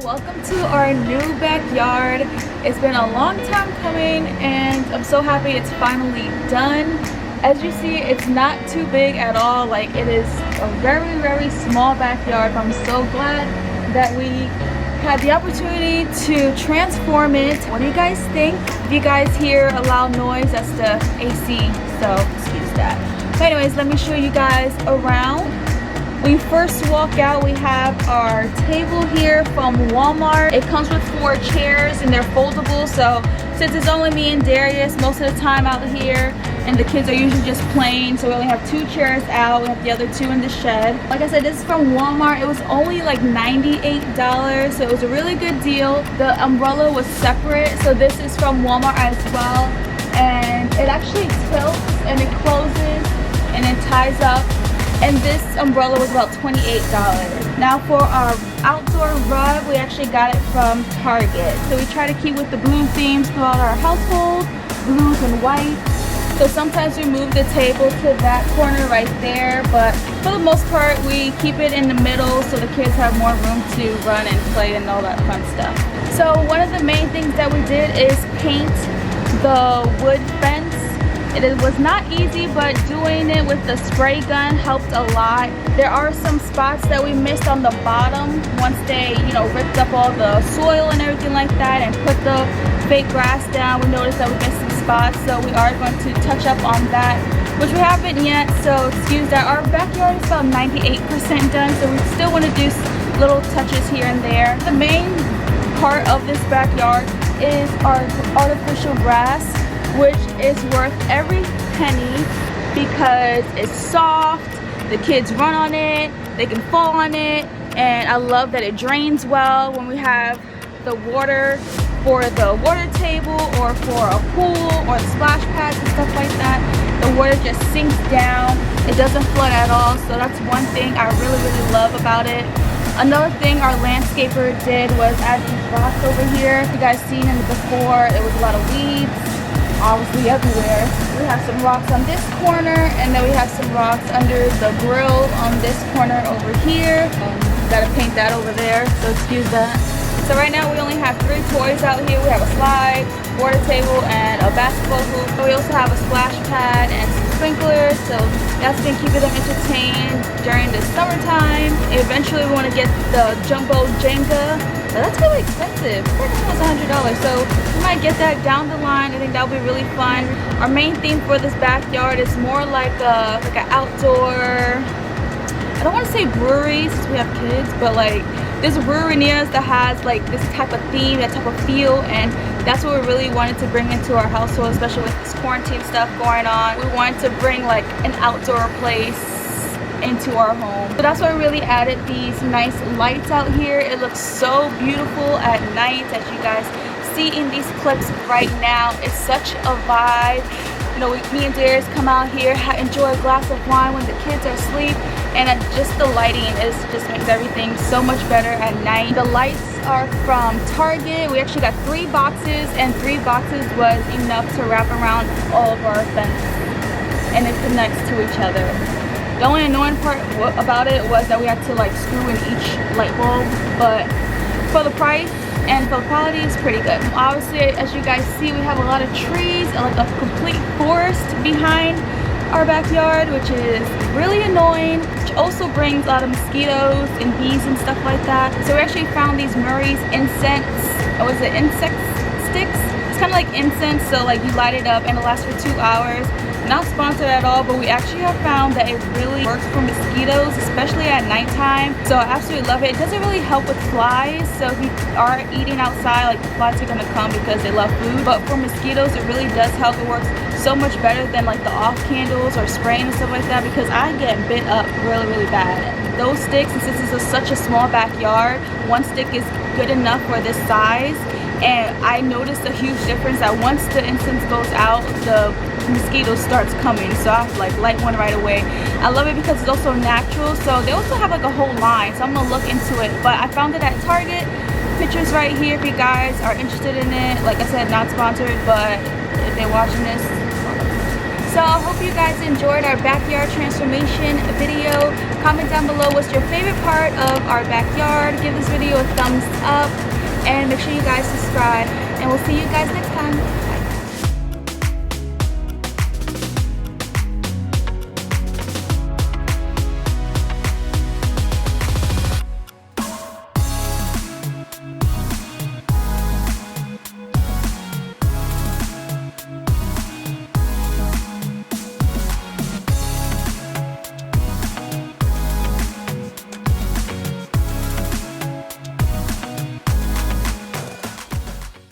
Welcome to our new backyard. It's been a long time coming and I'm so happy it's finally done. As you see, it's not too big at all. Like, it is a very small backyard. I'm so glad that we had the opportunity to transform it. What do you guys think? If you guys hear a loud noise, that's the AC, so excuse that. But anyways, let me show you guys around. When you first walk out, we have our table here from Walmart. It comes with 4 chairs and they're foldable, so since it's only me and Darius most of the time out here, and the kids are usually just playing, so we only have 2 chairs out. We have the other 2 in the shed. Like I said, this is from Walmart. It was only like $98, so it was a really good deal. The umbrella was separate, so this is from Walmart as well. And it actually tilts and it closes and it ties up. And this umbrella was about $28. Now for our outdoor rug, we actually got it from Target. So we try to keep with the blue themes throughout our household, blues and whites. So sometimes we move the table to that corner right there, but for the most part we keep it in the middle so the kids have more room to run and play and all that fun stuff. So one of the main things that we did is paint the wood fence. It was not easy, but doing it with the spray gun helped a lot. There are some spots that we missed on the bottom once they, ripped up all the soil and everything like that and put the fake grass down. We noticed that we missed some spots, so we are going to touch up on that, which we haven't yet, so excuse that. Our backyard is about 98% done, so we still want to do little touches here and there. The main part of this backyard is our artificial grass, which is worth every penny because it's soft, the kids run on it, they can fall on it, and I love that it drains well when we have the water for the water table or for a pool or the splash pads and stuff like that. The water just sinks down, it doesn't flood at all, so that's one thing I really love about it. Another thing our landscaper did was add these rocks over here. You guys seen in the before, it was a lot of weeds obviously everywhere. We have some rocks on this corner, and then we have some rocks under the grill on this corner over here. Gotta paint that over there, so excuse that. So right now we only have 3 toys out here. We have a slide, water table, and a basketball hoop. We also have a splash pad and some sprinklers, so that's been keeping them entertained during the summertime. Eventually we want to get the jumbo Jenga, but that's really expensive. I think it was $100, so we might get that down the line. I think that'll be really fun. Our main theme for this backyard is more like an outdoor, I don't want to say brewery since we have kids, but like there's a brewery near us that has like this type of theme, that type of feel, and that's what we really wanted to bring into our household, especially with this quarantine stuff going on. We wanted to bring like an outdoor place into our home. So that's why we really added these nice lights out here. It looks so beautiful at night, as you guys see in these clips right now. It's such a vibe. Me and Darius come out here, enjoy a glass of wine when the kids are asleep, and just the lighting just makes everything so much better at night. The lights are from Target. We actually got 3 boxes, and 3 boxes was enough to wrap around all of our fence, and it connects to each other. The only annoying part about it was that we had to like screw in each light bulb, but for the price and for the quality, it's pretty good. Obviously, as you guys see, we have a lot of trees, like a complete forest behind our backyard, which is really annoying, which also brings a lot of mosquitoes and bees and stuff like that. So we actually found these Murray's incense, insect sticks? It's kind of like incense, so like you light it up and it lasts for 2 hours. Not sponsored at all, but we actually have found that it really works for mosquitoes, especially at nighttime. So I absolutely love it. It doesn't really help with flies, so if you are eating outside, like the flies are gonna come because they love food. But for mosquitoes, it really does help. It works so much better than like the off candles or spraying and stuff like that, because I get bit up really bad. Those sticks, and since this is such a small backyard, 1 stick is good enough for this size. And I noticed a huge difference that once the incense goes out, the mosquito starts coming, so I have to like light one right away. I love it because it's also natural. So they also have like a whole line, so I'm gonna look into it, but I found it at Target. Pictures right here if you guys are interested in it. Like I said, not sponsored, but if they're watching this. So I hope you guys enjoyed our backyard transformation video. Comment down below what's your favorite part of our backyard. Give this video a thumbs up, and make sure you guys subscribe, and we'll see you guys next time.